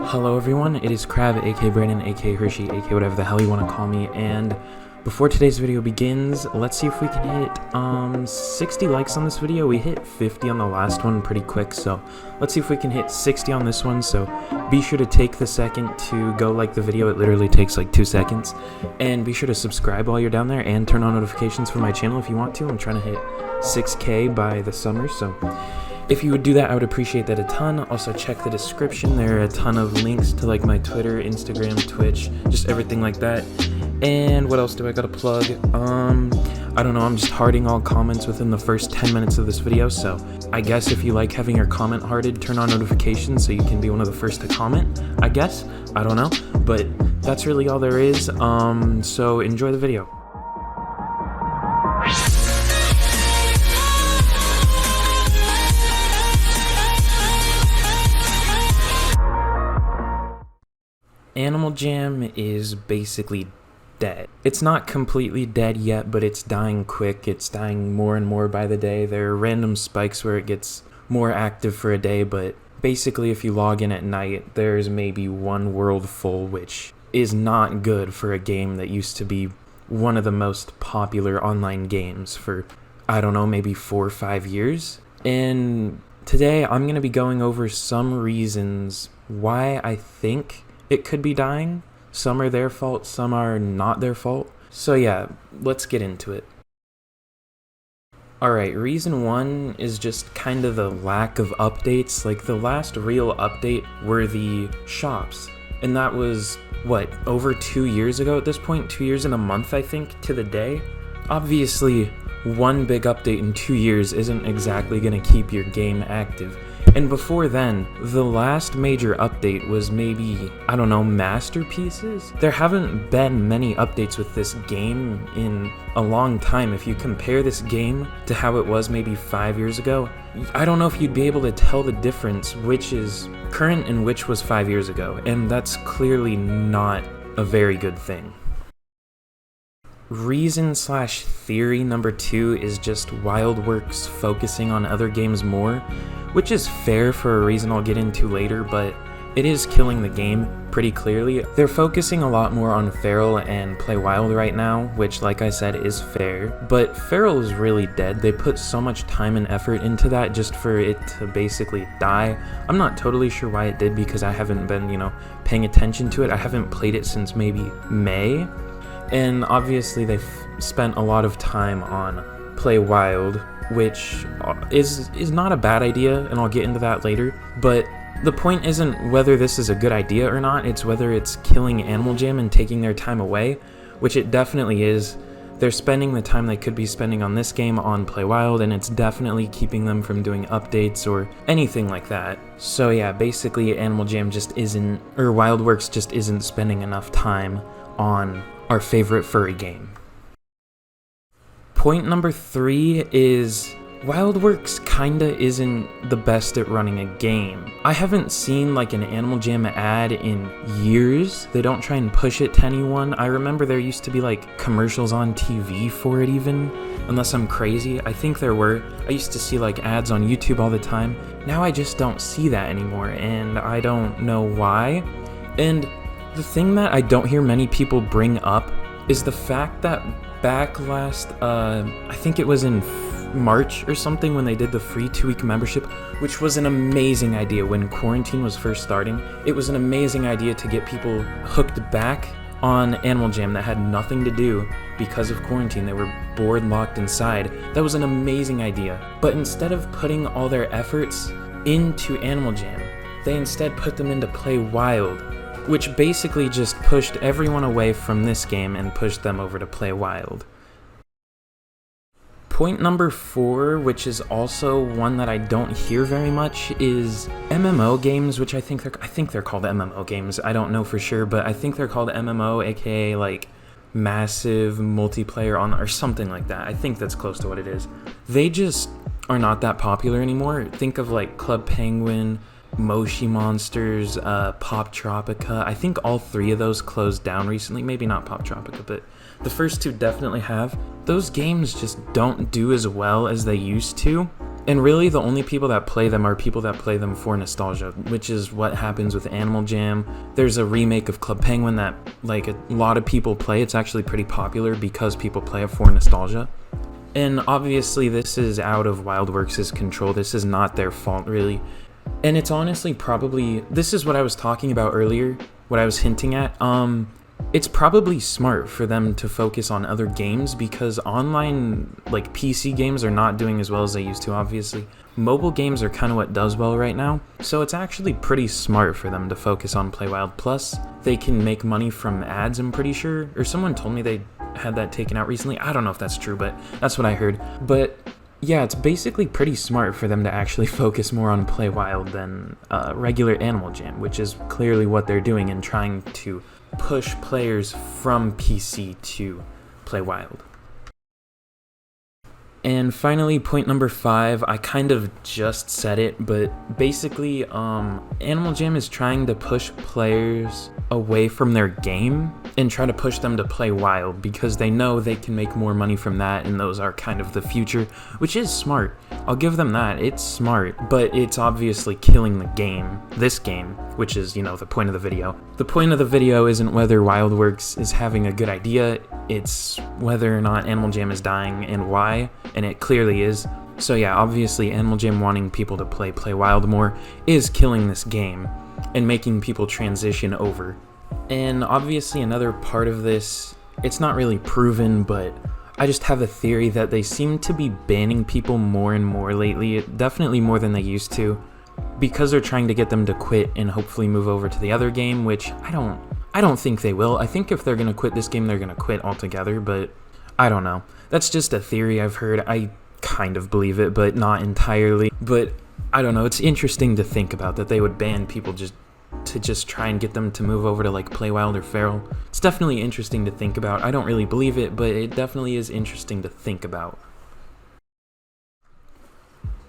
Hello everyone, it is Crab, aka Brandon, aka Hershey, aka whatever the hell you want to call me, and before today's video begins, let's see if we can hit 60 likes on this video. We hit 50 on the last one pretty quick, so let's see if we can hit 60 on this one. So be sure to take the second to go like the video. It literally takes like 2 seconds, and be sure to subscribe while you're down there and turn on notifications for my channel if you want to. I'm trying to hit 6K by the summer, so if you would do that, I would appreciate that a ton. Also, check the description. There are a ton of links to like my Twitter, Instagram, Twitch, just everything like that. And what else do I gotta plug? I don't know, I'm just hearting all comments within the first 10 minutes of this video, so I guess if you like having your comment hearted, turn on notifications so you can be one of the first to comment, I guess. I don't know, but that's really all there is. So enjoy the video. Animal Jam is basically dead. It's not completely dead yet, but it's dying quick. It's dying more and more by the day. There are random spikes where it gets more active for a day, but basically if you log in at night, there's maybe one world full, which is not good for a game that used to be one of the most popular online games for, I don't know, maybe 4 or 5 years. And today I'm going to be going over some reasons why I think it could be dying. Some are their fault, some are not their fault. So yeah, let's get into it. Alright, reason 1 is just kind of the lack of updates. Like, the last real update were the shops. And that was, what, over 2 years ago at this point? 2 years and a month, I think, to the day? Obviously, one big update in 2 years isn't exactly going to keep your game active. And before then, the last major update was maybe, I don't know, masterpieces? There haven't been many updates with this game in a long time. If you compare this game to how it was maybe 5 years ago, I don't know if you'd be able to tell the difference which is current and which was 5 years ago, and that's clearly not a very good thing. Reason/theory number 2 is just WildWorks focusing on other games more, which is fair for a reason I'll get into later, but it is killing the game pretty clearly. They're focusing a lot more on Feral and Play Wild right now, which, like I said, is fair, but Feral is really dead. They put so much time and effort into that just for it to basically die. I'm not totally sure why it did because I haven't been, paying attention to it. I haven't played it since maybe May. And obviously they've spent a lot of time on Play Wild, which is not a bad idea, and I'll get into that later. But the point isn't whether this is a good idea or not, it's whether it's killing Animal Jam and taking their time away, which it definitely is. They're spending the time they could be spending on this game on Play Wild, and it's definitely keeping them from doing updates or anything like that. So yeah, basically Animal Jam just isn't, or WildWorks just isn't spending enough time on our favorite furry game. Point number 3 is WildWorks kinda isn't the best at running a game. I haven't seen like an Animal Jam ad in years. They don't try and push it to anyone. I remember there used to be like commercials on TV for it even, unless I'm crazy. I think there were. I used to see like ads on YouTube all the time. Now I just don't see that anymore, and I don't know why. And the thing that I don't hear many people bring up is the fact that back last, I think it was in March or something when they did the free 2-week membership, which was an amazing idea when quarantine was first starting. It was an amazing idea to get people hooked back on Animal Jam that had nothing to do because of quarantine. They were bored, locked inside. That was an amazing idea. But instead of putting all their efforts into Animal Jam, they instead put them into Play Wild, which basically just pushed everyone away from this game and pushed them over to Play Wild. Point number 4, which is also one that I don't hear very much, is MMO Games, which I think they're called MMO Games. I don't know for sure, but I think they're called MMO, aka like massive multiplayer or something like that. I think that's close to what it is. They just are not that popular anymore. Think of like Club Penguin, Moshi Monsters, Pop Tropica. I think all 3 of those closed down recently. Maybe not Pop Tropica, but the first 2 definitely have. Those games just don't do as well as they used to, And really, the only people that play them are people that play them for nostalgia, which is what happens with Animal Jam. There's a remake of Club Penguin that, like, a lot of people play. It's actually pretty popular because people play it for nostalgia. And obviously, this is out of WildWorks' control. This is not their fault, really. And it's honestly probably, this is what I was talking about earlier, what I was hinting at. It's probably smart for them to focus on other games because online, like, PC games are not doing as well as they used to, obviously. Mobile games are kind of what does well right now, so it's actually pretty smart for them to focus on Play Wild. Plus, they can make money from ads, I'm pretty sure, or someone told me they had that taken out recently. I don't know if that's true, but that's what I heard. But yeah, it's basically pretty smart for them to actually focus more on Play Wild than regular Animal Jam, which is clearly what they're doing and trying to push players from PC to Play Wild. And finally, point number 5, I kind of just said it, but basically, Animal Jam is trying to push players away from their game and try to push them to Play Wild because they know they can make more money from that, and those are kind of the future, which is smart. I'll give them that, it's smart, but it's obviously killing the game, this game, which is, you know, the point of the video. The point of the video isn't whether WildWorks is having a good idea, it's whether or not Animal Jam is dying and why, and it clearly is. So yeah, obviously Animal Jam wanting people to play Wild more is killing this game and making people transition over. And obviously another part of this, it's not really proven, but I just have a theory that they seem to be banning people more and more lately, definitely more than they used to, because they're trying to get them to quit and hopefully move over to the other game, which I don't think they will. I think if they're gonna quit this game, they're gonna quit altogether, but I don't know. That's just a theory I've heard. I kind of believe it, but not entirely. But I don't know, it's interesting to think about that they would ban people just to try and get them to move over to like Play Wild or Feral. It's definitely interesting to think about. I don't really believe it, but it definitely is interesting to think about.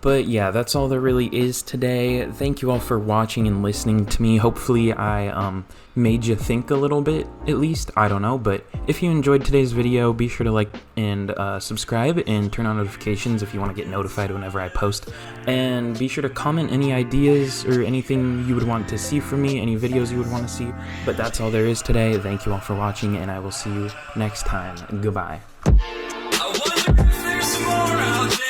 But yeah, that's all there really is today. Thank you all for watching and listening to me. Hopefully I made you think a little bit, at least. I don't know, but if you enjoyed today's video, be sure to like and subscribe and turn on notifications if you want to get notified whenever I post. And be sure to comment any ideas or anything you would want to see from me, any videos you would want to see. But that's all there is today. Thank you all for watching, and I will see you next time. Goodbye. I wonder if there's more out there.